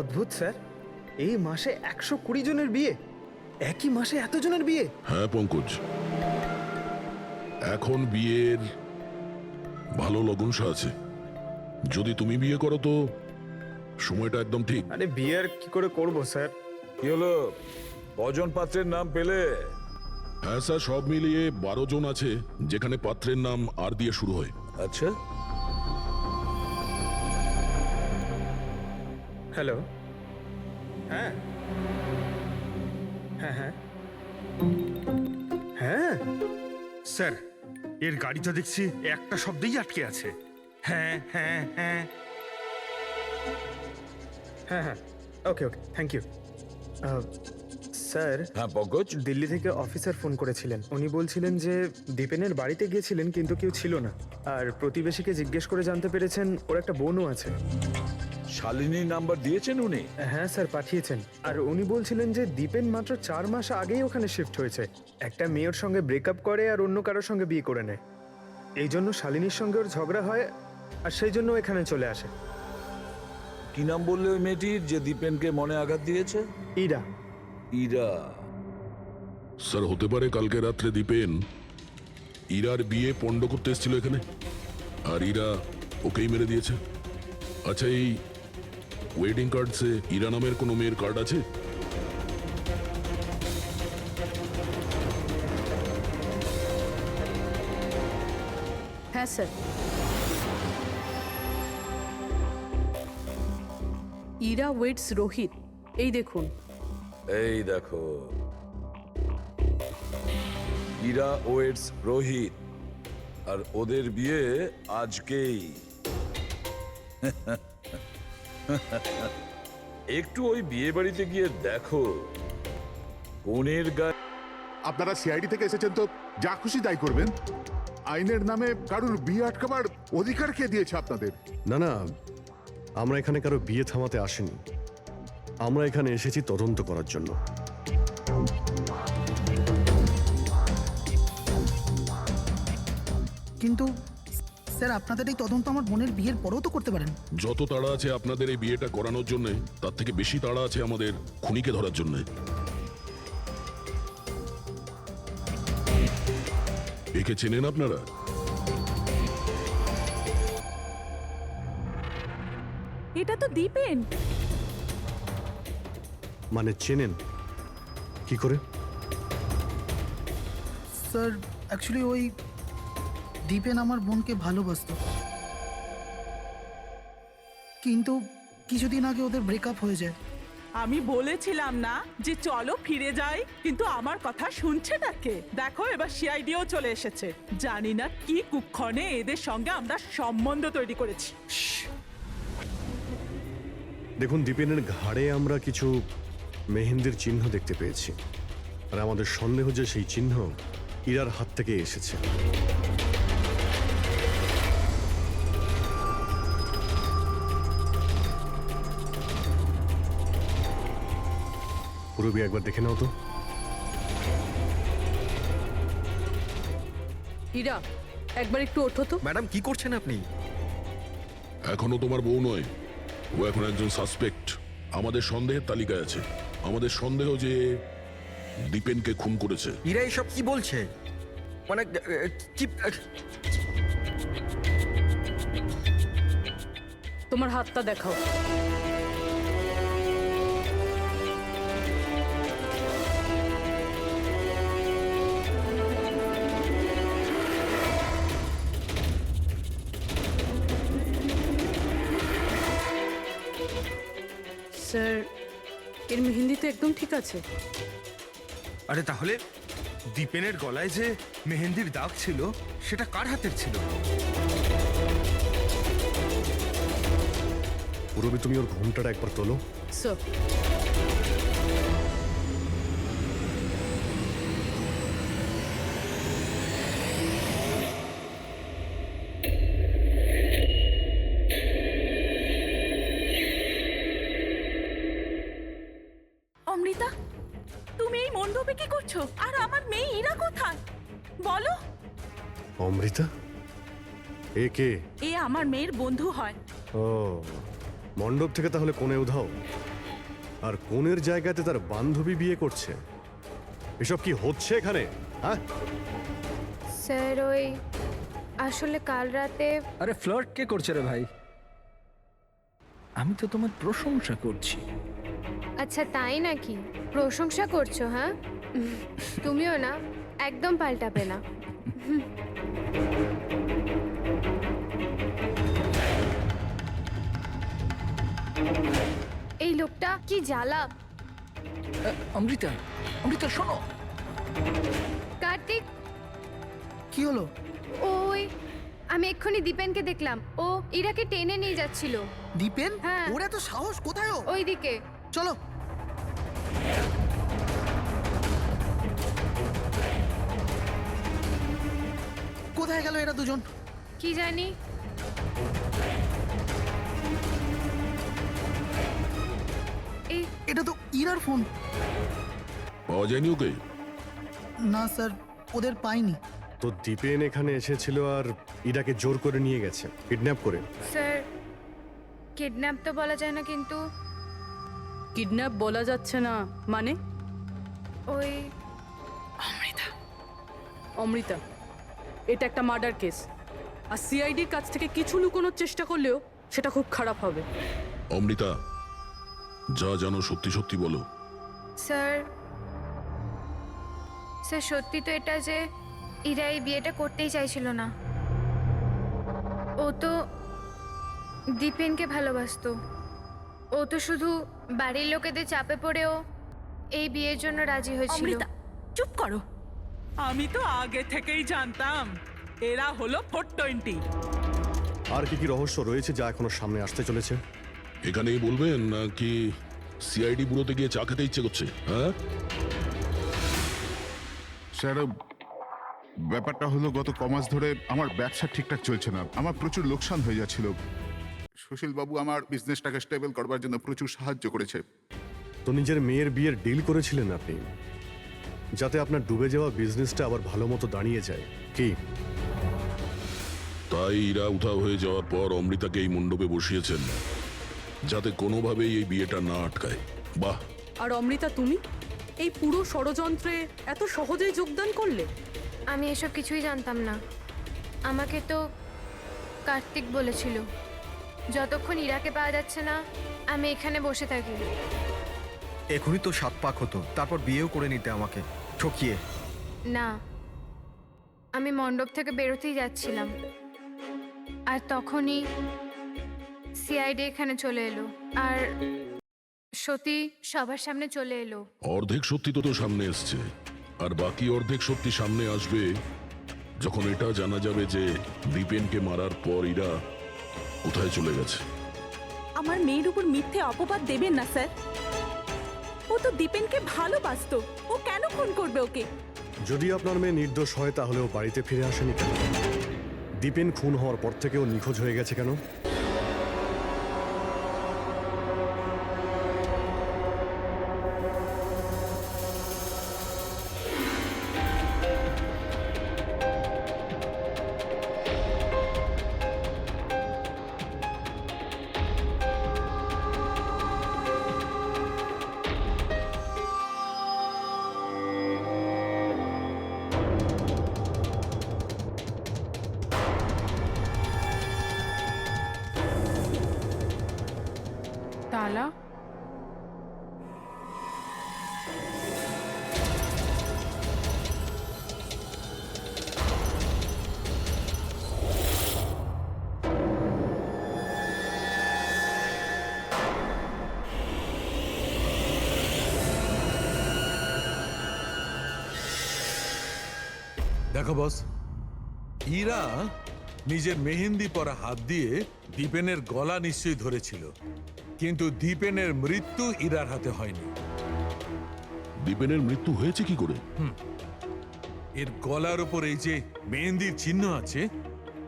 অদ্ভুত স্যার, এই মাসে 120 জনের বিয়ে, একই মাসে এতজনের বিয়ে। হ্যাঁ পঙ্কজ, এখন বিয়ের ভালো লগ্নসা আছে। যদি তুমি বিয়ে করো তো সময়টা একদম ঠিক। আরে বিয়ে আর কি করে করবো স্যার? কি হলো, কজন পাত্রের নাম পেলে? হ্যাঁ স্যার, সব মিলিয়ে 12 জন আছে, যেখানে পাত্রের নাম আর দিয়ে শুরু হয়। আচ্ছা, হ্যালো, হ্যাঁ হ্যাঁ হ্যাঁ হ্যাঁ স্যার, এর গাড়িটা দেখছি একটা শব্দেই আটকে আছে। হ্যাঁ হ্যাঁ হ্যাঁ। হ্যাঁ হ্যাঁ, ওকে ওকে, থ্যাংক ইউ। স্যার, হ্যাঁ পঙ্কজ। দিল্লি থেকে অফিসার ফোন করেছিলেন। উনি বলছিলেন যে দীপেনের বাড়িতে গিয়েছিলেন কিন্তু কেউ ছিল না, আর প্রতিবেশীকে জিজ্ঞেস করে জানতে পেরেছেন ওর একটা বোনও আছে। শালিনীর নাম্বার দিয়েছেন উনি? হ্যাঁ স্যার, পাঠিয়েছেন। আর উনি বলছিলেন যে দীপেন মাত্র 4 মাস আগেই ওখানে শিফট হয়েছে। একটা মেয়ের সঙ্গে ব্রেকআপ করে আর অন্য কারোর সঙ্গে বিয়ে করে নেয়। এই জন্য শালিনীর সঙ্গে ওর ঝগড়া হয়, আর সেই জন্য এখানে চলে আসে। কি নাম বললে ওই মেয়েটির যে দীপেনকে মনে আঘাত দিয়েছে? ইরা। ইরা? স্যার, হতে পারে কালকে রাত্রে দীপেন ইরার বিয়ে পণ্ড করতে এসেছিল এখানে, আর ইরা ওকেই মেরে দিয়েছে। আচ্ছা, এই ওয়েডিং কার্ডসে ইরা নামের কোনো মেয়ের কার্ড আছে? হ্যাঁ স্যার, ইরা ওয়েটস রোহিত, এই দেখুন। এই দেখো, ইরা ওয়েটস রোহিত, আর ওদের বিয়ে আজকেই। একটু ওই বিয়ে বাড়িতে গিয়ে দেখো, কোনের গায়ে। আপনারা সিআইডি থেকে এসেছেন তো যা খুশি তাই করবেন। আইনের নামে কারুর বিয়ে আটকাবার অধিকার কে দিয়েছে আপনাদের? না না, আমরা এখানে কারো বিয়ে থামাতে আসিনি। আমরা এখানে এসেছি তদন্ত করার জন্য। কিন্তু স্যার, আপনাদের এই তদন্ত আমার বোনের বিয়ের পরেও তো করতে পারেন। যত তাড়া আছে আপনাদের এই বিয়েটা করানোর জন্য, তার থেকে বেশি তাড়া আছে আমাদের খুনিকে ধরার জন্য। একে চেনেন আপনারা? এটা তো দীপেন। মানে চেনেন কি করে? স্যার, অ্যাকচুয়ালি ওই দীপেন আমার বোনকে ভালোবাসতো, কিন্তু কিছুদিন আগে ওদের ব্রেকআপ হয়ে যায়। আমি বলেছিলাম না যে চলো ফিরে যাই, কিন্তু আমার কথা শুনছে না কে? দেখো, এবার সিআইডিও চলে এসেছে। জানি না কি কুক্ষণে এদের সঙ্গে আমরা সম্বন্ধ তৈরি করেছি। দেখুন, দীপেনের ঘাড়ে আমরা কিছু মেহেন্দির চিহ্ন দেখতে পেয়েছি, আর আমাদের সন্দেহ যে সেই চিহ্ন ইরার হাত থেকে এসেছে। পুরবি, একবার দেখে নাও তো। ইরা, একবার একটু ওঠো তো। ম্যাডাম, কি করছেন আপনি? এখনো তোমার বউ নয়, ও এখন একজন সাসপেক্ট। আমাদের সন্দেহের তালিকায় আছে। আমাদের সন্দেহ যে দীপেনকে খুন করেছে। ইরা এসব কি বলছে? মানে কি? তোমার হাতটা দেখাও। স্যার, এর মেহেন্দি তো একদম ঠিক আছে। আরে তাহলে দীপেনের গলায় যে মেহেন্দির দাগ ছিল সেটা কার হাতের ছিল? পুরবি, তুমি ওর ঘোমটাটা একবার তোলো। স্যার, অমৃতা, তুমি এই মণ্ডপে কি করছো? আর আমার মেয়ে ইরা কোথায় বলো? অমৃতা? এ কে? এ আমার মেয়ের বন্ধু হয়। ও, মণ্ডপ থেকে তাহলে কোণে উধাও। আর কোনের জায়গাতে তার বান্ধবী বিয়ে করছে? এসব কি হচ্ছে এখানে? হ্যাঁ, স্যার ওই আসলে কাল রাতে আরে ফ্লার্ট কে করছে রে ভাই? আমি তো তোমার প্রশংসা করছি। আচ্ছা তাই নাকি? প্রশংসা করছো? হ্যাঁ, তুমিও না, একদম পাল্টাবে না। এই লোকটা কি জ্বালা। অমৃতা, অমৃতা শোনো। কার্তিক, কি হলো? ওই আমি এক্ষুনি দীপেনকে দেখলাম, ও ইরাকে টেনে নিয়ে যাচ্ছিল। দীপেন? হ্যাঁ। ওর এত সাহস কোথায়? ও ওইদিকে। চলো। কোথায় গেল এরা দুজন? কি জানি। এই এটা তো ইরার ফোন। পাওয়া যায়নি ওকে? না স্যার, ওদের পাইনি। তো দীপেন এখানে এসেছিল আর ইরাকে জোর করে নিয়ে গেছে, কিডন্যাপ করে। স্যার, কিডন্যাপ তো বলা যায় না, কিন্তু কিডন্যাপ বলা যাচ্ছে না মানে? ওই অমৃতা, এটা একটা মার্ডার কেস, আর সিআইডির কাছ থেকে কিছু লুকোনোর চেষ্টা করলেও সেটা খুব খারাপ হবে। অমৃতা, যা জানো সত্যি সত্যি বলো। স্যার, স্যার সত্যি তো এটা যে ইরা এই বিয়েটা করতেই চাইছিল না। ও তো দীপেনকে ভালোবাসতো। ও তো শুধু বাড়ির লোকেদের চাপে পড়েও এই বিয়ের জন্য রাজি হয়েছিল। অমৃতা চুপ করো। আমি তো আগে থেকেই জানতাম এরা হলো 420। আর কি কি রহস্য রয়েছে যা এখনো সামনে আসতে চলেছে? এখানেই বলবেন নাকি সিআইডি ব্যুরোতে গিয়ে চা খেতে ইচ্ছে করছে? হ্যাঁ স্যার, ব্যাপারটা হলো গত কমাস ধরে আমার ব্যবসা ঠিকঠাক চলছে না, আমার প্রচুর লোকসান হয়ে যাচ্ছিল। সুশীল বাবু আমার বিজনেসটাকে স্টেবল করবার জন্য প্রচুর সাহায্য করেছে। তো নিজের মেয়ের বিয়ের ডিল করেছিলেন আপনি, যাতে আপনার ডুবে যাওয়া বিজনেসটা আবার ভালো মতো দাঁড়িয়ে যায়, কি? তাই ইরা উধাও হয়ে যাওয়ার পর অমৃতাকে এই মণ্ডপে বসিয়েছেন, যাতে কোনোভাবেই এই বিয়েটা না আটকায়। বাহ। আর অমৃতা, তুমি এই পুরো ষড়যন্ত্রে এত সহজেই যোগদান করলে? আমি এসব কিছুই জানতাম না। আমাকে তো কার্তিক বলেছিল যতক্ষণ ইরাকে পাওয়া যাচ্ছে না আমি এখানে বসে থাকি। এখনই তো 7 পাক হতো, তারপর বিয়েও করে নিতে আমাকে ঠকিয়ে। না, আমি মণ্ডপ থেকে বেরোতেই যাচ্ছিলাম, আর তখনই সিআইডি এখানে চলে এলো, আর সত্যি সবার সামনে চলে এলো। অর্ধেক সত্যি তো সামনে এসছে, আর বাকি অর্ধেক সত্যি সামনে আসবে যখন এটা জানা যাবে যে দীপেনকে মারার পর ইরা কোথায় চলে গেছে। আমার মেয়ের উপর মিথ্যে অপবাদ দেবেন না স্যার। ও তো দীপেনকে ভালোবাসতো, ও কেন খুন করবে ওকে? যদি আপনার মেয়ে নির্দোষ হয় তাহলে ও বাড়িতে ফিরে আসেনি কেন? দীপেন খুন হওয়ার পর থেকে ও নিখোঁজ হয়ে গেছে কেন? তালা? দেখো বস, ইরা নিজের মেহেন্দি পরা হাত দিয়ে দীপেনের গলা নিশ্চয়ই ধরেছিল, কিন্তু দীপেনের মৃত্যু ইরার হাতে হয়নি। দীপেনের মৃত্যু হয়েছে কি করে? এর গলার উপর এই যে মেহেন্দির চিহ্ন আছে,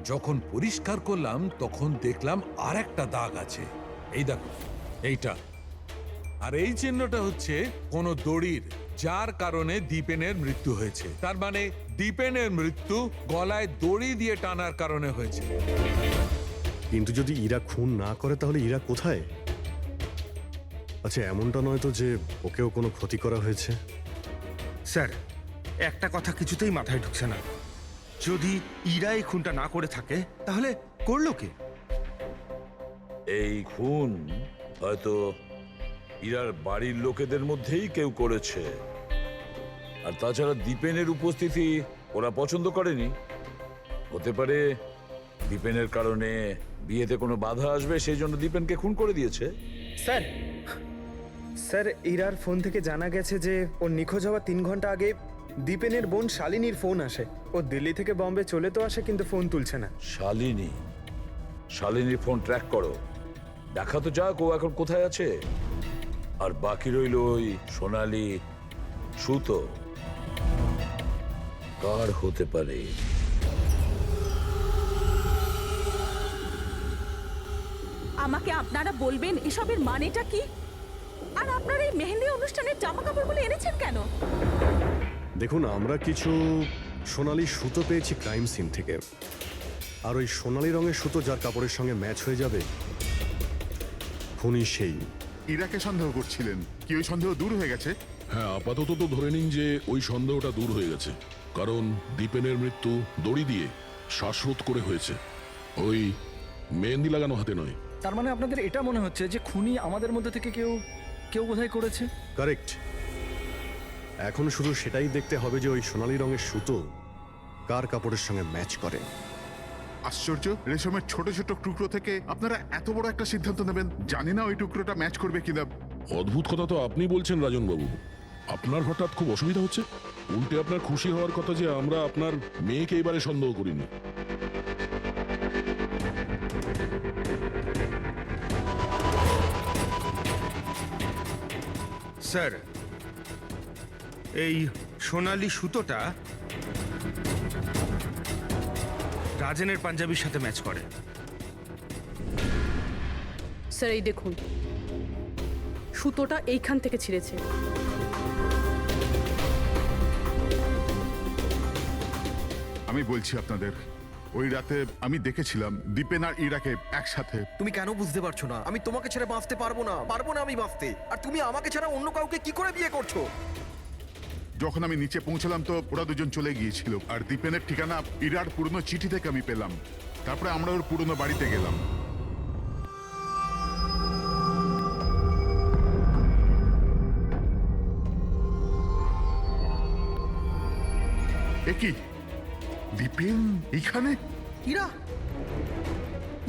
যখন পরিষ্কার করলাম তখন দেখলাম আর একটা দাগ আছে। এই দেখো, এইটা। আর এই চিহ্নটা হচ্ছে কোন দড়ির, যার কারণে দীপেনের মৃত্যু হয়েছে। তার মানে দীপেনের মৃত্যু গলায় দড়ি দিয়ে টানার কারণে হয়েছে। কিন্তু যদি ইরা খুন না করে তাহলে ইরা কোথায়? আচ্ছা, এমনটা নয় তো যে ওকেও কোনো ক্ষতি করা হয়েছে? স্যার, একটা কথা কিছুতেই মাথায় ঢুকছে না। যদি ইরা এই খুনটা না করে থাকে তাহলে করলো কে? এই খুন হয়তো ইরার বাড়ির লোকেদের মধ্যেই কেউ করেছে। আর তাছাড়া দীপেনের উপস্থিতি ওরা পছন্দ করেনি। হতে পারে দীপেনের কারণে বিয়েতে কোনো বাধা আসবে, সেই জন্য দীপেনকে খুন করে দিয়েছে। স্যার স্যার ইরার ফোন থেকে জানা গেছে যে ওর নিখোঁজ হওয়া 3 ঘন্টা আগে দীপেনের বোন শালিনীর ফোন আসে। ও দিল্লি থেকে বম্বে চলে তো আসে, কিন্তু ফোন তুলছে না। শালিনীর ফোন ট্র্যাক করো, দেখা তো যাক ও এখন কোথায় আছে। আর বাকি রইল ওই সোনালি সুতো, কার হতে পারে? আমাকে আপনারা বলবেন এসবের মানেটা কি? আর আপনারা এই মেহেন্দি অনুষ্ঠানের জামা কাপড়গুলো এনেছেন কেন? দেখুন, আমরা কিছু সোনালি সুতো পেয়েছি ক্রাইম সিন থেকে। আর ওই সোনালি রঙের সুতো যার কাপড়ের সঙ্গে ম্যাচ হয়ে যাবে, খুনি সেই। ইরাকে সন্দেহ করছিলেন, কি ওই সন্দেহ দূর হয়ে গেছে? হ্যাঁ, আপাতত তো ধরে নিন যে ওই সন্দেহটা দূর হয়ে গেছে। কারণ দীপেনের মৃত্যু দড়ি দিয়ে শ্বাসরোধ করে হয়েছে, ওই মেহেন্দি লাগানো হাতে নয়। তার মানে আপনাদের এটা মনে হচ্ছে যে খুনি আমাদের মধ্যে থেকে কেউ বোধহয় করেছে? কারেক্ট। এখন শুধু সেটাই দেখতে হবে যে ওই সোনালি রঙের সুতো কার কাপড়ের সঙ্গে ম্যাচ করে। আশ্চর্য, রেশমের ছোট ছোট টুকরো থেকে আপনারা এত বড় একটা সিদ্ধান্ত নেবেন। জানি না ওই টুকরোটা ম্যাচ করবে কিনা। অদ্ভুত কথা তো আপনি বলছেন রাজন বাবু। আপনার হঠাৎ খুব অসুবিধা হচ্ছে? উল্টে আপনার খুশি হওয়ার কথা যে আমরা আপনার মেয়েকে এবারে সন্দেহ করিনি। স্যার, এই সোনালি সুতোটা রাজেনের পাঞ্জাবির সাথে ম্যাচ করে। স্যার এই দেখুন, সুতোটা এইখান থেকে ছিঁড়েছে। আমি বলছি আপনাদের, ওই রাতে আমি দেখেছিলাম দীপেন আর ইরাকে একসাথে। তুমি কেন বুঝতে পারছো না? আমি তোমাকে ছেড়ে বাঁচতে পারবো না আমি বাঁচতে। আর তুমি আমাকে ছাড়া অন্য কাউকে কি করে বিয়ে করছো? যখন আমি নিচে পৌঁছলাম তো ওরা দুজন চলে গিয়েছিল। আর দীপেনের ঠিকানা ইরার পুরনো চিঠি থেকে আমি পেলাম। তারপরে আমরা ওর পুরনো বাড়িতে গেলাম। এ কি, দীপেন এখানে? ইরা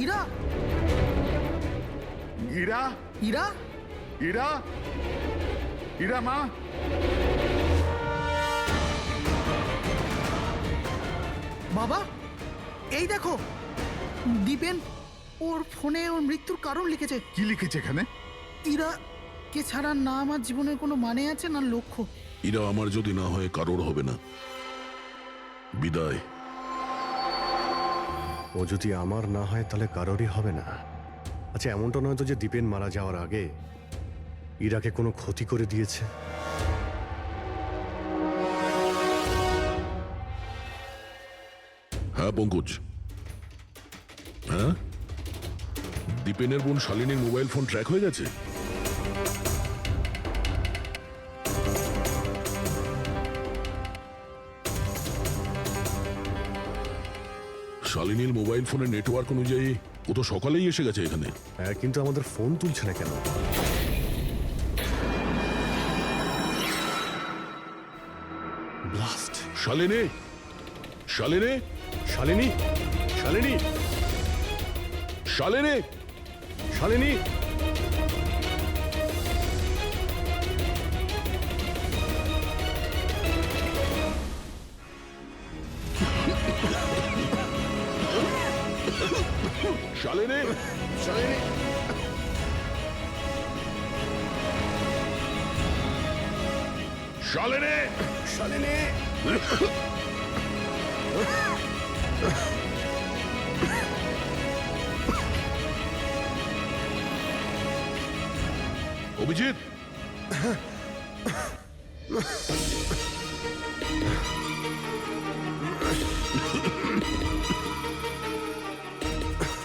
ইরা ইরা ইরা ইরা ইরা মা! বাবা, এই দেখো, দীপেন ওর ফোনে ওর মৃত্যুর কারণ লিখেছে। কি লিখেছে এখানে? ইরা কে ছাড়া না আমার জীবনের কোনো মানে আছে না লক্ষ্য। এরা আমার যদি না হয় কারোর হবে না। বিদায়। ও যদি আমার না হয় তাহলে কারোরই হবে না। আচ্ছা, এমনটা নয় তো যে দীপেন মারা যাওয়ার আগে ইরাকে কোনো ক্ষতি করে দিয়েছে? হ্যাঁ পঙ্কজ, হ্যাঁ, দীপেনের বোন শালিনীর মোবাইল ফোন ট্র্যাক হয়ে গেছে। শালিনীর মোবাইল ফোনের নেটওয়ার্ক অনুযায়ী ও তো সকালেই এসে গেছে এখানে। হ্যাঁ, কিন্তু আমাদের ফোন তুলছে না কেন? ব্লাস্ট! শালিনী, শালিনী, শালিনী, শালিনী, শালিনী, শালিনী! শালিনী, শালিনী, শালিনী, শালিনী! অভিজিৎ,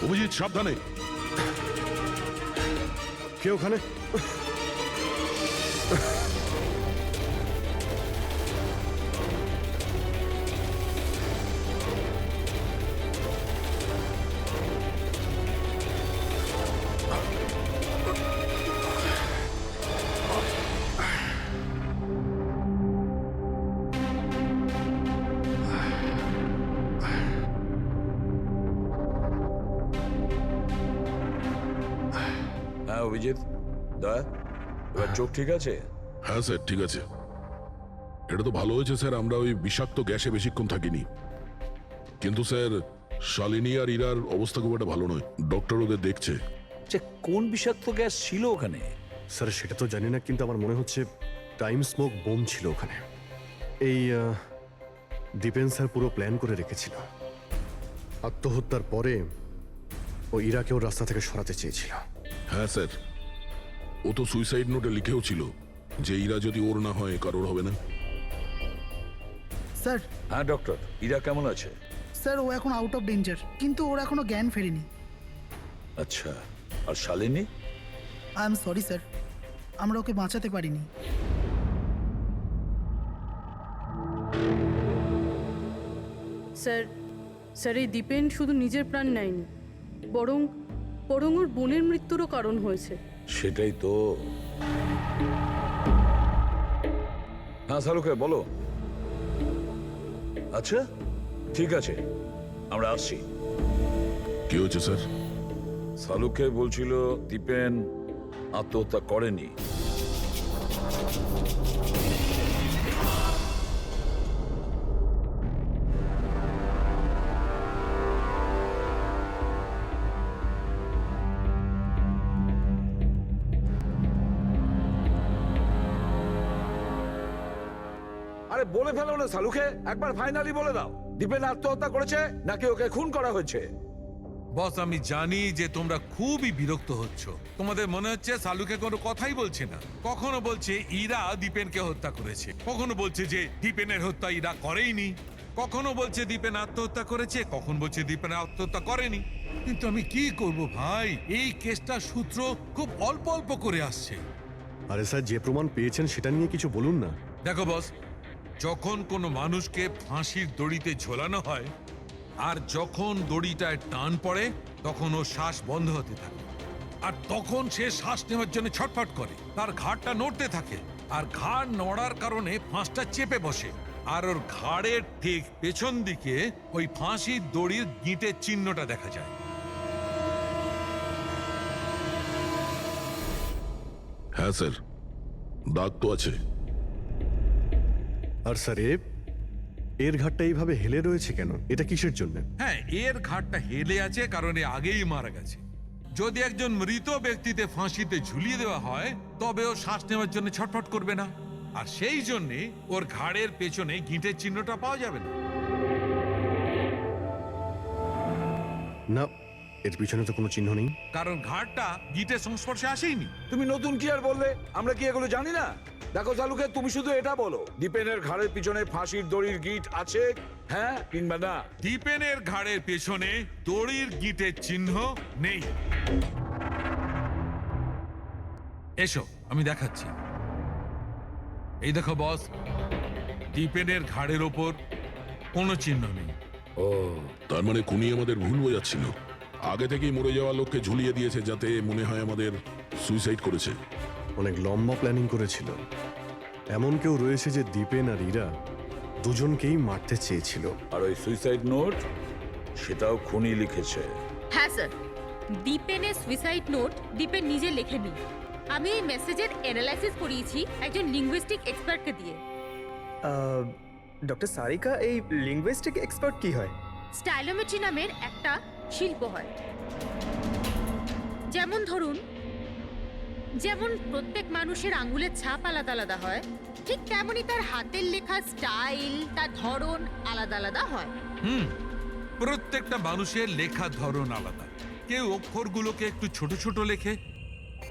অভিজিৎ সাবধানে। কে ওখানে? অভিজিৎ দয়া এবার চোখ ঠিক আছে? হ্যাঁ স্যার, ঠিক আছে। এটা তো ভালো হয়েছে স্যার, আমরা ওই বিষাক্ত গ্যাসে বেশিক্ষণ থাকিনি। কিন্তু স্যার, শালিনী আর ইরার অবস্থা খুব একটা ভালো নয়। ডক্টর ওদের দেখছে। কোন বিষাক্ত গ্যাস ছিল ওখানে? স্যার সেটা তো জানি না, কিন্তু আমার মনে হচ্ছে টাইম স্মোক বোম ছিল ওখানে। এই দীপেন স্যার পুরো প্ল্যান করে রেখেছিল। আত্মহত্যার পরে ও ইরাকেও রাস্তা থেকে সরাতে চেয়েছিল। হ্যাঁ স্যার, ও তো সুইসাইড নোটে লিখেও ছিল যে ইরা যদি ওর না হয় কারোর হবে না। স্যার হ্যাঁ ডক্টর, ইরা কেমন আছে? স্যার ও এখন আউট অফ ডেঞ্জার, কিন্তু ওর এখনো জ্ঞান ফেরেনি। আচ্ছা, আর Shalini? I am sorry sir, আমরা ওকে বাঁচাতে পারিনি। স্যার স্যার এই দীপেন শুধু নিজের প্রাণ নেয়নি, বরং বরং ওর বোনের মৃত্যুরও কারণ হয়েছে। সেটাই তো। হ্যাঁ শালুকে বলো। আচ্ছা ঠিক আছে, আমরা আসছি। কি হয়েছে স্যার? শালুকে বলছিল দীপেন আত্মহত্যা করেনি। আরে বলে ফেলো না শালুকে, একবার ফাইনালি বলে দাও, দীপেন আত্মহত্যা করেছে নাকি ওকে খুন করা হয়েছে? বস আমি জানি যে তোমরা খুবই বিরক্ত হচ্ছ। তোমাদের মনে হচ্ছে শালুকে কোনো কথাই বলছে না। কখনো বলছে ইরা দীপেনকে হত্যা করেছে, কখনো বলছে যে দীপেনের হত্যা ইরা করেইনি, কখনো বলছে দীপেন আত্মহত্যা করেছে, কখন বলছে দীপেন আত্মহত্যা করেনি। কিন্তু আমি কি করব ভাই, এই কেসটা সূত্র খুব অল্প অল্প করে আসছে। আরে স্যার, যে প্রমাণ পেয়েছেন সেটা নিয়ে কিছু বলুন না। দেখো বস, যখন কোনো মানুষকে ফাঁসির দড়িতে ঝোলানো হয় আর যখন দড়িটায় টান পড়ে তখন ওর শ্বাস বন্ধ হতে থাকে, আর তখন সে শ্বাস নেওয়ার জন্য ছটফট করে, তার ঘাড়টা নড়তে থাকে, আর ঘাড় নড়ার কারণে ফাঁসটা চেপে বসে, আর ওর ঘাড়ের ঠিক পেছন দিকে ওই ফাঁসির দড়ির গিঁটের চিহ্নটা দেখা যায়। হ্যাঁ স্যার, দাগ তো আছে। আর স্যার এর ঘাটটা এইভাবে হেলে রয়েছে কেন? এটা কিসের জন্য? হ্যাঁ, এর ঘাটটা হেলে আছে কারণ এ আগেই মারা গেছে। যদি একজন মৃত ব্যক্তিতে ফাঁসিতে ঝুলিয়ে দেওয়া হয় তবে ও শ্বাস নেওয়ার জন্য ছটফট করবে না, আর সেই জন্যে ওর ঘাড়ের পেছনে গিঁটের চিহ্নটা পাওয়া যাবে না। না, এর পিছনে তো কোনো চিহ্ন নেই। কারণ ঘাড়টা গিঁটের সংস্পর্শে আসেইনি। তুমি নতুন কি আর বললে? আমরা কি এগুলো জানি না? দেখো শালুকে, তুমি শুধু এটা বলো, দীপেনের ঘাড়ের পিছনে ফাঁসির দড়ির গিঁট আছে, হ্যাঁ কিংবা না? দীপেনের ঘাড়ের পেছনে দড়ির গিঁটের চিহ্ন নেই। এসো আমি দেখাচ্ছি। এই দেখো বস, দীপেনের ঘাড়ের ওপর কোনো চিহ্ন নেই। ও, তার মানে খুনি আমাদের ভুল বোঝাচ্ছিল। আগে থেকেই মরে যাওয়া লোককে ঝুলিয়ে দিয়েছে যাতে মনে হয় আমাদের সুইসাইড করেছে। অনেক লম্বা প্ল্যানিং করেছিল। এমন কেউ রয়েছে যে দীপেন আর ইরা দুজনকেই মারতে চেয়েছিল। আর ওই সুইসাইড নোট, সেটাও খুনি লিখেছে। হ্যাঁ স্যার, দীপেনের সুইসাইড নোট দীপেন নিজে লেখেনি। আমি এই মেসেজের অ্যানালাইসিস করিয়েছি একজন লিঙ্গুইস্টিক এক্সপার্টকে দিয়ে। ডক্টর সারিকা, এই লিঙ্গুইস্টিক এক্সপার্ট কি হয়? স্টাইলোমেট্রি নামের একটা শিল্প হয়। যেমন ধরুন, যেমন প্রত্যেক মানুষের আঙ্গুলের ছাপ আলাদা আলাদা হয়, ঠিক তেমনই তার হাতের লেখা স্টাইল, তার ধরন আলাদা আলাদা হয়। প্রত্যেকটা মানুষের লেখার ধরন আলাদা। কেউ অক্ষরগুলোকে একটু ছোট ছোট লেখে,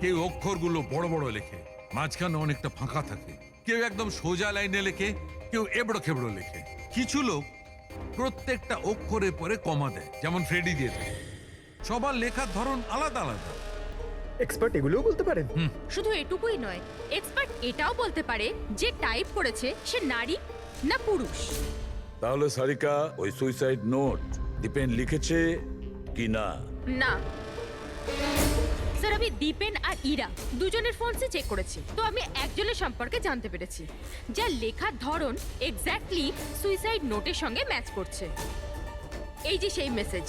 কেউ অক্ষরগুলো বড় বড় লেখে, মাঝখানে অনেকটা ফাঁকা থাকে, কেউ একদম সোজা লাইনে লেখে, কেউ এবড়ো খেবড়ো লেখে। কিছু লোক প্রত্যেকটা অক্ষরের পরে কমা দেয়, যেমন ফ্রেডি দিয়ে থাকে। সবার লেখার ধরন আলাদা আলাদা। এক্সপার্ট এগুলোও বলতে পারেন? শুধু এটুকুই নয়, এক্সপার্ট এটাও বলতে পারে যে টাইপ করেছে সে নারী না পুরুষ। তাহলে সারিকা, ওই সুইসাইড নোট দীপেন লিখেছে কি না? না স্যার, আমি দীপেন আর ইরা দুজনের ফোনসে চেক করেছি, তো আমি একজনের সম্পর্কে জানতে পেরেছি যার লেখার ধরন এক্স্যাক্টলি সুইসাইড নোটের সঙ্গে ম্যাচ করছে। এই যে সেই মেসেজ,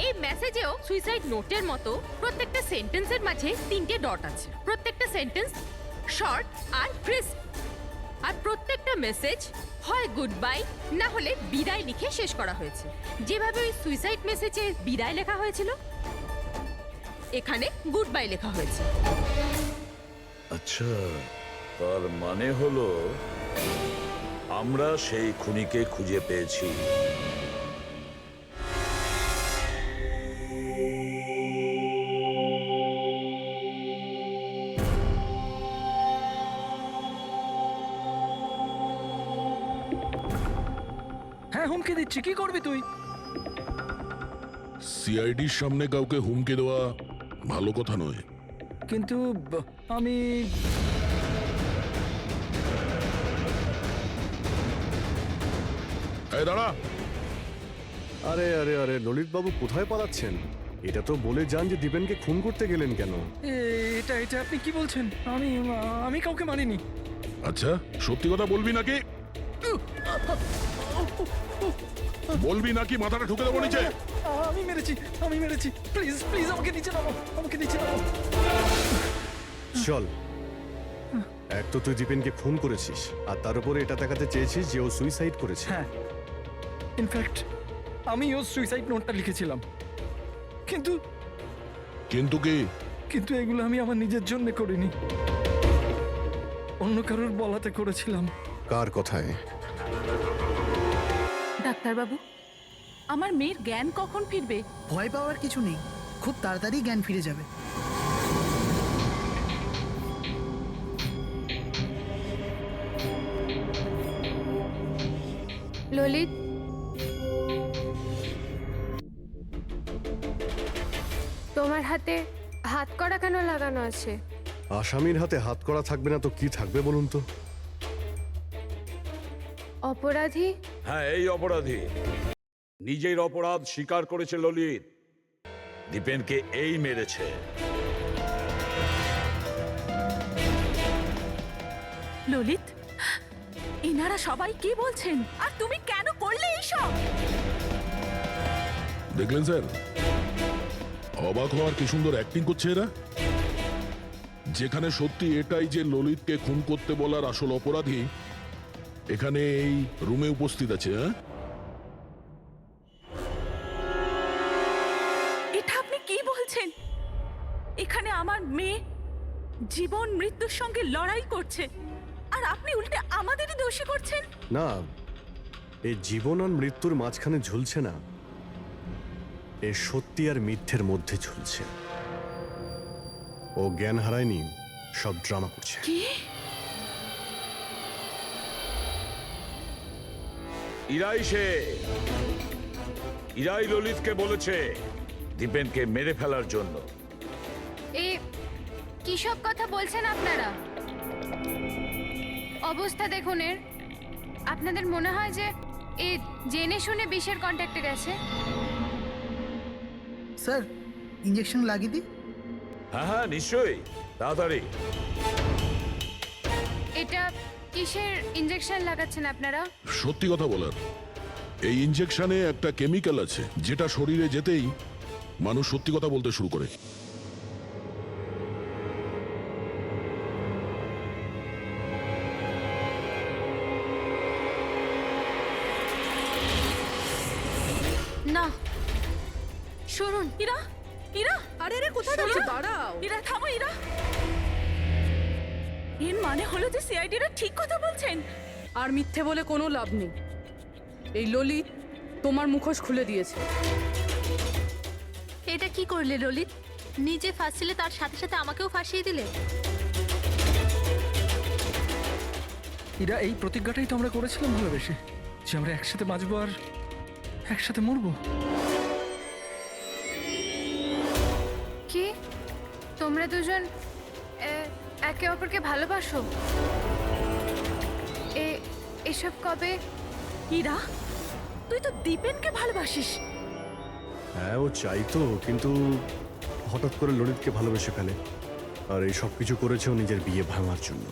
এই মেসেজেও সুইসাইড নোটের মতো প্রত্যেকটা সেন্টেন্সের মাঝে 3টে ডট আছে। প্রত্যেকটা সেন্টেন্স শর্ট আর ক্রিস্প, আর প্রত্যেকটা মেসেজ হয় গুড বাই না হলে বিদায় লিখে শেষ করা হয়েছে। যেভাবে ওই সুইসাইড মেসেজে বিদায় লেখা হয়েছিল, এখানে গুড বাই লেখা হয়েছে। আচ্ছা, তার মানে হলো আমরা সেই খুনিকে খুঁজে পেয়েছি। হ্যাঁ, হুমকি দিচ্ছি, কি করবি তুই? সিআইডির সামনে কাউকে হুমকি দেওয়া ভালো কথা নয়। কিন্তু আমি এই দাঁড়া। আরে আরে আরে ললিত বাবু কোথায় পালাচ্ছেন? এটা তো বলে যান যে দীপেনকে খুন করতে গেলেন কেন? এটা এটা আপনি কি বলছেন? আমি আমি কাউকে মারিনি। আচ্ছা, সত্যি কথা বলবি নাকি? বলবি নাকি মাথাটা ঢুকে দেবো নিচে? আমি মেরেছি। প্লিজ প্লিজ আমাকে নিচে নামো, আমাকে নিচে নামো। চল, এক তো তুই দীপেনকে খুন করেছিস, আর তার উপরে এটা দেখাতে চেয়েছিস যে ও সুইসাইড করেছে। হ্যাঁ, ইনফ্যাক্ট আমি ওর সুইসাইড নোটটা লিখেছিলাম। কিন্তু কিন্তু কি? কিন্তু এগুলো আমি আমার নিজের জন্য করিনি, অন্য কারোর বলাতে করেছিলাম। কার কথায়? ডাক্তারবাবু, আমার মেয়ের জ্ঞান কখন ফিরবে? ভয় পাওয়ার কিছু নেই, খুব তাড়াতাড়ি জ্ঞান ফিরে যাবে। ললিত, তোমার হাতে হাত করা কেন লাগানো আছে? আসামির হাতে হাত করা থাকবে না তো কি থাকবে বলুন তো? অপরাধী? হ্যাঁ, এই অপরাধী নিজের অপরাধ স্বীকার করেছে ললিত। দীপেনকে এই মেরেছে। ললিত, এনারা সবাই কি বলছেন? আর তুমি কেন করলে এইসব? দেখলেন স্যার, অবাক হওয়ার কি সুন্দর অ্যাক্টিং করছে এরা। যেখানে সত্যি এটাই যে ললিতকে খুন করতে বলার আসল অপরাধী এখানে এই রুমে উপস্থিত আছে। হ্যাঁ, এটা আপনি কি বলছেন? এখানে আমার মেয়ে জীবন মৃত্যুর সঙ্গে লড়াই করছে, আর আপনি উল্টে আমাদেরই দোষী করছেন। না, এই জীবন আর মৃত্যুর মাঝখানে ঝুলছে না, এ সত্যি আর মিথ্যের মধ্যে ঝুলছে। ও জ্ঞান হারায়নি, সব ড্রামা করছে। কি? ইরাই ললিতকে বলেছে দীপেনকে মেরে ফেলার জন্য। এ কি সব কথা বলছেন আপনারা? অবস্থা দেখুন এর। আপনাদের মনে হয় যে এ জেনে শুনে বিষের কন্ট্যাক্টে গেছে? স্যার, ইঞ্জেকশন লাগিয়ে দিই? হ্যাঁ হ্যাঁ, নিশ্চয়ই, তাড়াতাড়ি। এটা কিসের ইঞ্জেকশন লাগাচ্ছেন আপনারা? সত্যি কথা বলার, এই ইনজেকশনে একটা কেমিক্যাল আছে যেটা শরীরে যেতেই মানুষ সত্যি কথা বলতে শুরু করে। না, শুনুন। ইরা, ইরা, আরে রে, কোথায় যাচ্ছে? দাঁড়াও। ইরা থামো, ইরা। এর মানে হলো যে সিআইডিরা ঠিক কথা বলছেন। আর মিথ্যে বলে কোনো লাভ নেই। এই ললিত তোমার মুখোশ খুলে দিয়েছে। এটা কি করলে ললিত? নিজে ফাঁসছিলে, তার সাথে সাথে আমাকেও ফাঁসিয়ে দিলে। এরা এই প্রতিজ্ঞাটাই তো আমরা করেছিলাম ভালোবেসে, যে আমরা একসাথে বাঁচবো আর একসাথে মরবো। কি তোমরা দুজন একে অপরকে ভালোবাসো? এসব কবে? ইরা, তুই তো দীপেনকে ভালোবাসিস। হ্যাঁ, ও চাইতো, কিন্তু হঠাৎ করে ললিতকে ভালোবেসে ফেলে, আর এই সব কিছু করেছে ও নিজের বিয়ে ভাঙার জন্য।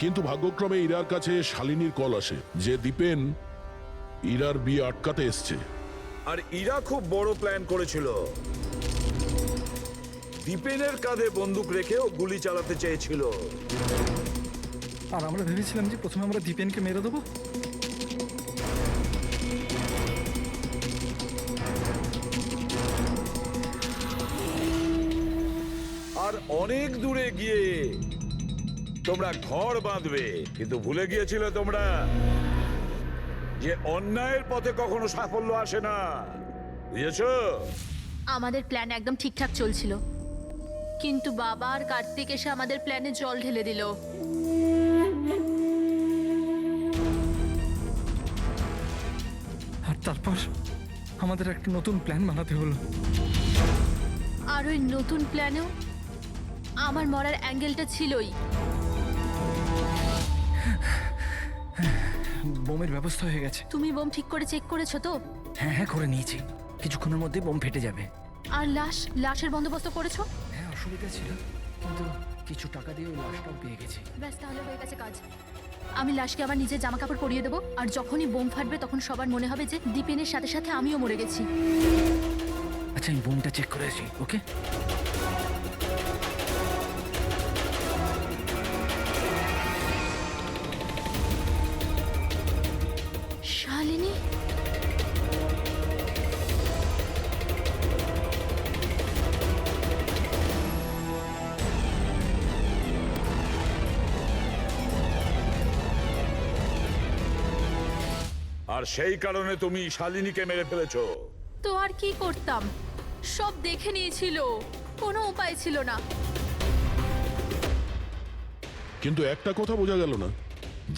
কিন্তু ভাগ্যক্রমে ইরার কাছে শালিনীর কল আসে যে দীপেন ইরার বিয়ে আটকাতে এসছে। আর ইরা খুব বড় প্ল্যান করেছিল। দীপেনের কাঁধে বন্দুক রেখেও গুলি চালাতে চেয়েছিল। আর আমরা ভেবেছিলাম যে প্রথমে আমরা দীপেনকে মেরে দেবো। আর অনেক দূরে গিয়ে তোমরা ঘর বাঁধবে, কিন্তু ভুলে গিয়েছিলে তোমরা যে অন্যায়ের পথে কখনো সাফল্য আসে না। বুঝেছো? আমাদের প্ল্যান একদম ঠিকঠাক চলছিল, কিন্তু বাবা আর কার্তিক এসে আমাদের প্ল্যানে জল ঢেলে দিল। আর তারপর আমাদের একটা নতুন প্ল্যান বানাতে হলো। আর ওই নতুন প্ল্যানেও আমার মরার অ্যাঙ্গেলটা ছিলই। বোমের ব্যবস্থা হয়ে গেছে। তুমি বোম ঠিক করে চেক করেছো তো? হ্যাঁ হ্যাঁ, করে নিয়েছি। কিছুক্ষণের মধ্যে বোম ফেটে যাবে। আর লাশের বন্দোবস্ত করেছো? হ্যাঁ, অসুবিধা ছিল, কিন্তু কিছু টাকা দিয়ে ওই লাশটাও পেয়ে গেছি। ব্যাস, তাহলে হয়ে গেছে কাজ। আমি লাশকে আবার নিজের জামা কাপড় পরিয়ে দেবো, আর যখনই বোম ফাটবে তখন সবার মনে হবে যে দীপেনের সাথে সাথে আমিও মরে গেছি। আচ্ছা, আমি বোমটা চেক করেছি। ওকে, শালিনী, আর সেই কারণে তুমি শালিনীকে মেরে ফেলেছো। তো আর কি করতাম? সব দেখে নিয়েছিল, কোনো উপায় ছিল না। কিন্তু একটা কথা বোঝা গেল না,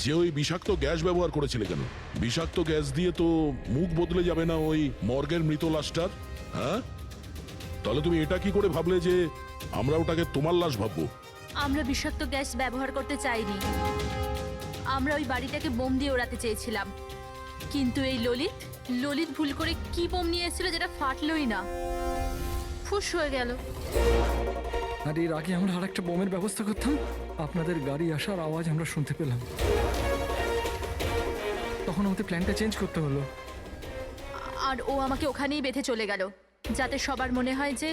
যে ওই বিষাক্ত গ্যাস ব্যবহার করেছিলে কেন? বিষাক্ত গ্যাস দিয়ে তো মুখ বদলে যাবে না ওই মর্গের মৃত লাশটার? হ্যাঁ, তাহলে তুমি এটা কি করে ভাবলে যে আমরা ওটাকে তোমার লাশ ভাববো? আমরা বিষাক্ত গ্যাস ব্যবহার করতে চাইনি। আমরা ওই বাড়িটাকে বোম দিয়ে ওড়াতে চেয়েছিলাম, কিন্তু এই ললিত ভুল করে কি বোম নিয়ে এসেছিল যেটা ফাটলই না, ফুস হয়ে গেল। আর এর আগে আমরা আরেকটা বোমের ব্যবস্থা করতাম। আপনাদের গাড়ি আসার আওয়াজ আমরা শুনতে পেলাম, তখন আমাদের প্ল্যানটা চেঞ্জ করতে হলো। আর ও আমাকে ওখানেই বেঁধে চলে গেল, যাতে সবার মনে হয় যে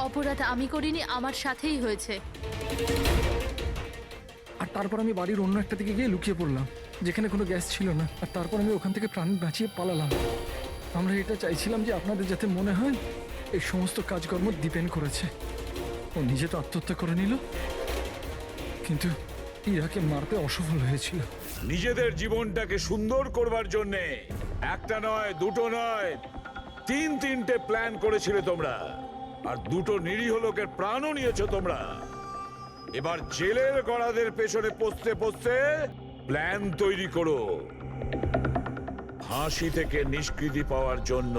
অপরাধ আমি করিনি, আমার সাথেই হয়েছে। আর তারপর আমি বাড়ির অন্য একটা দিকে গিয়ে লুকিয়ে পড়লাম, যেখানে কোনো গ্যাস ছিল না। আর তারপর আমি ওখান থেকে প্রাণ বাঁচিয়ে পালালাম। আমরা এটা চাইছিলাম যে আপনাদের যাতে মনে হয় এই সমস্ত কাজকর্ম দীপেন করেছে। ও নিজে তো আত্মহত্যা করে নিল, কিন্তু ইরাকে মারতে অসফল হয়েছিল। নিজেদের জীবনটাকে সুন্দর করবার জন্যে একটা নয়, দুটো নয়, তিনটে প্ল্যান করেছিলে তোমরা। আর দুটো নিরীহ লোকের প্রাণও নিয়েছো তোমরা। এবার জেলের গড়াদের পেছনে পৌঁছতে পৌঁছতে প্ল্যান তৈরি করো ফাঁসি থেকে নিষ্কৃতি পাওয়ার জন্য।